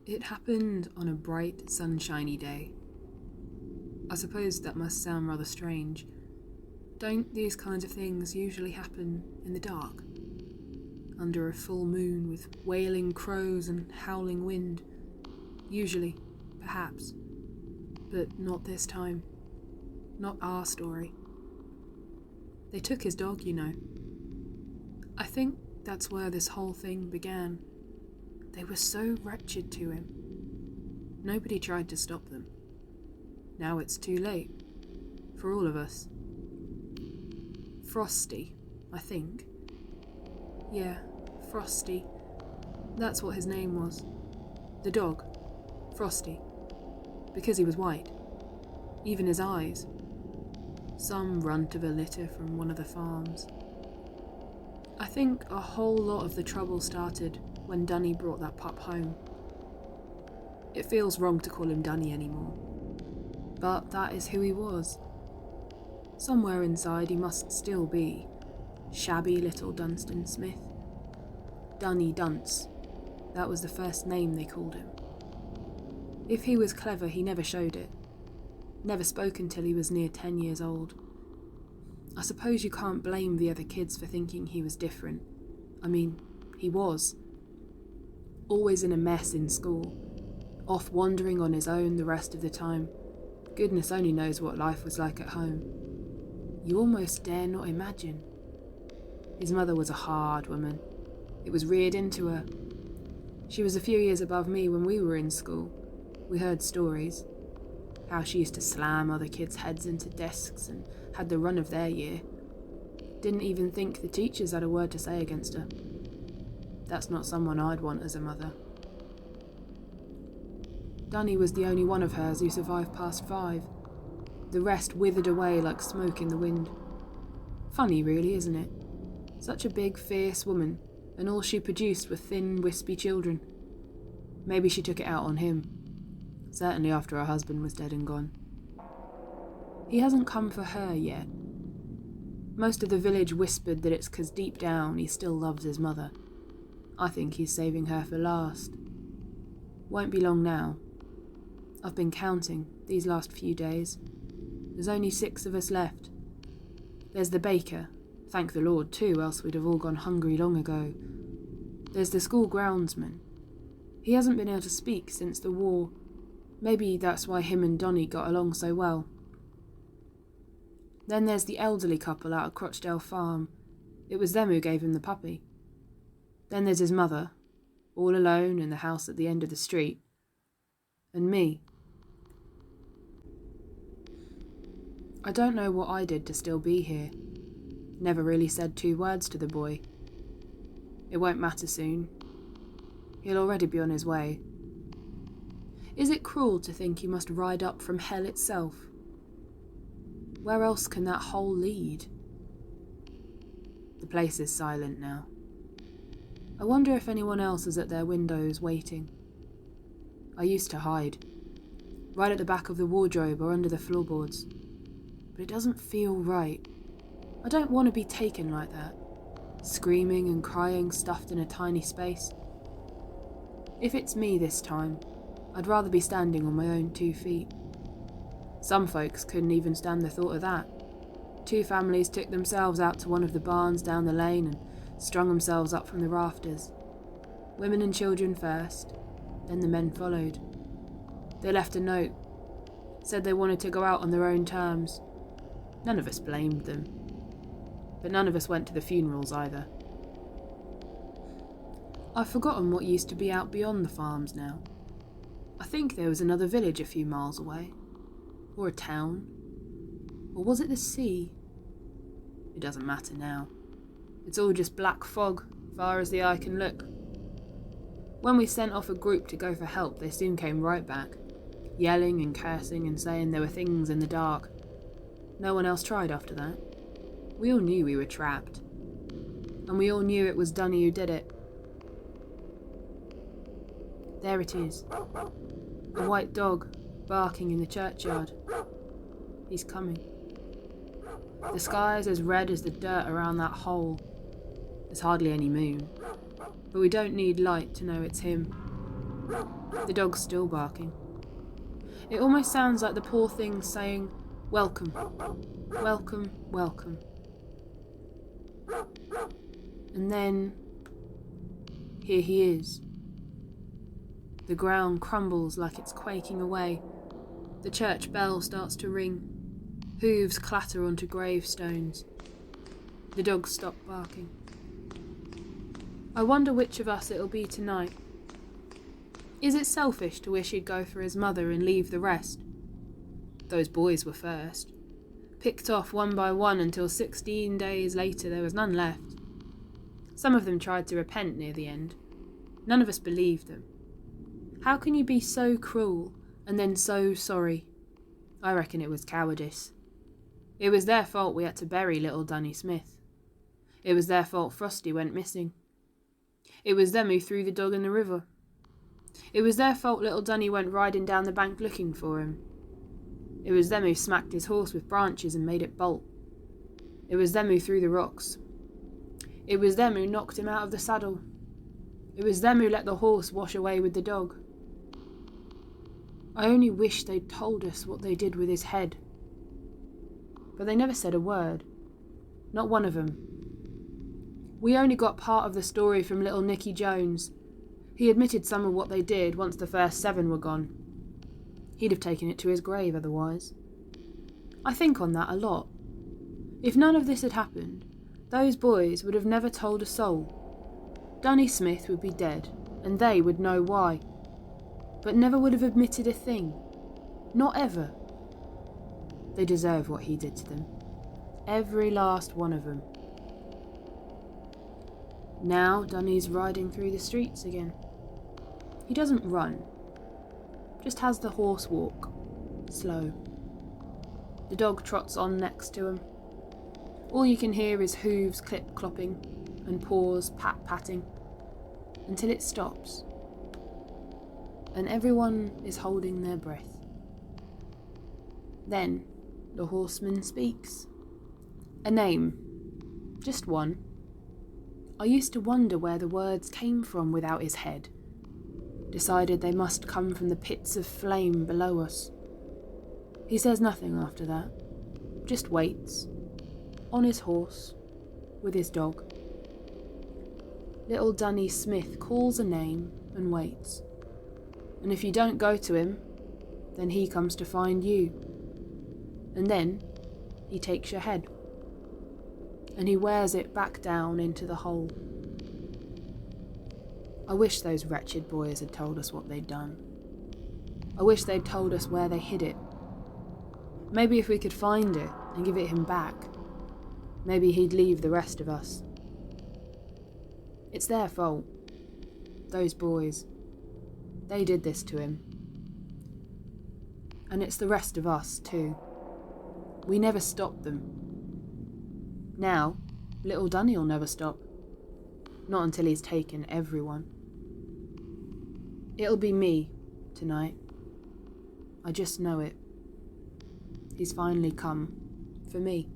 It happened on a bright, sunshiny day. I suppose that must sound rather strange. Don't these kinds of things usually happen in the dark? Under a full moon with wailing crows and howling wind? Usually, perhaps. But not this time. Not our story. They took his dog, you know. I think that's where this whole thing began. They were so wretched to him. Nobody tried to stop them. Now it's too late. For all of us. Frosty, I think. Yeah, Frosty. That's what his name was. The dog. Frosty. Because he was white. Even his eyes. Some runt of a litter from one of the farms. I think a whole lot of the trouble started when Dunny brought that pup home. It feels wrong to call him Dunny anymore. But that is who he was. Somewhere inside he must still be. Shabby little Dunstan Smith. Dunny Dunce. That was the first name they called him. If he was clever, he never showed it. Never spoke until he was near 10 years old. I suppose you can't blame the other kids for thinking he was different. I mean, he was. Always in a mess in school. Off wandering on his own the rest of the time. Goodness only knows what life was like at home. You almost dare not imagine. His mother was a hard woman. It was reared into her. She was a few years above me when we were in school. We heard stories. How she used to slam other kids' heads into desks and had the run of their year. Didn't even think the teachers had a word to say against her. That's not someone I'd want as a mother. Dunny was the only one of hers who survived past 5. The rest withered away like smoke in the wind. Funny really, isn't it? Such a big, fierce woman, and all she produced were thin, wispy children. Maybe she took it out on him. Certainly after her husband was dead and gone. He hasn't come for her yet. Most of the village whispered that it's 'cause deep down he still loves his mother. I think he's saving her for last. Won't be long now. I've been counting these last few days. There's only 6 of us left. There's the baker, thank the Lord too, else we'd have all gone hungry long ago. There's the school groundsman. He hasn't been able to speak since the war. Maybe that's why him and Donny got along so well. Then there's the elderly couple out at Crotchdale Farm. It was them who gave him the puppy. Then there's his mother, all alone in the house at the end of the street. And me. I don't know what I did to still be here. Never really said 2 words to the boy. It won't matter soon. He'll already be on his way. Is it cruel to think he must ride up from hell itself? Where else can that hole lead? The place is silent now. I wonder if anyone else is at their windows waiting. I used to hide, right at the back of the wardrobe or under the floorboards. But it doesn't feel right. I don't want to be taken like that, screaming and crying stuffed in a tiny space. If it's me this time, I'd rather be standing on my own 2 feet. Some folks couldn't even stand the thought of that. 2 families took themselves out to one of the barns down the lane and strung themselves up from the rafters. Women and children first, then the men followed. They left a note, said they wanted to go out on their own terms. None of us blamed them. But none of us went to the funerals either. I've forgotten what used to be out beyond the farms now. I think there was another village a few miles away. Or a town. Or was it the sea? It doesn't matter now. It's all just black fog, far as the eye can look. When we sent off a group to go for help, they soon came right back, yelling and cursing and saying there were things in the dark. No one else tried after that. We all knew we were trapped. And we all knew it was Dunny who did it. There it is. A white dog, barking in the churchyard. He's coming. The sky's as red as the dirt around that hole. There's hardly any moon. But we don't need light to know it's him. The dog's still barking. It almost sounds like the poor thing's saying, "Welcome, welcome, welcome." And then, here he is. The ground crumbles like it's quaking away. The church bell starts to ring. Hooves clatter onto gravestones. The dogs stop barking. I wonder which of us it'll be tonight. Is it selfish to wish he'd go for his mother and leave the rest? Those boys were first. Picked off one by one until 16 days later there was none left. Some of them tried to repent near the end. None of us believed them. How can you be so cruel and then so sorry? I reckon it was cowardice. It was their fault we had to bury little Dunny Smith. It was their fault Frosty went missing. It was them who threw the dog in the river. It was their fault little Dunny went riding down the bank looking for him. It was them who smacked his horse with branches and made it bolt. It was them who threw the rocks. It was them who knocked him out of the saddle. It was them who let the horse wash away with the dog. I only wish they'd told us what they did with his head. But they never said a word. Not one of them. We only got part of the story from little Nicky Jones. He admitted some of what they did once the first 7 were gone. He'd have taken it to his grave otherwise. I think on that a lot. If none of this had happened, those boys would have never told a soul. Dunny Smith would be dead, and they would know why. But never would have admitted a thing. Not ever. They deserve what he did to them. Every last one of them. Now Dunny's riding through the streets again. He doesn't run. Just has the horse walk. Slow. The dog trots on next to him. All you can hear is hooves clip-clopping and paws pat-patting until it stops. And everyone is holding their breath. Then the horseman speaks. A name. Just one. I used to wonder where the words came from without his head. Decided they must come from the pits of flame below us. He says nothing after that. Just waits. On his horse. With his dog. Little Dunny Smith calls a name and waits. And if you don't go to him, then he comes to find you. And then he takes your head. And he wears it back down into the hole. I wish those wretched boys had told us what they'd done. I wish they'd told us where they hid it. Maybe if we could find it and give it him back, maybe he'd leave the rest of us. It's their fault. Those boys. They did this to him. And it's the rest of us, too. We never stopped them. Now, little Dunny'll never stop. Not until he's taken everyone. It'll be me, tonight. I just know it. He's finally come, for me.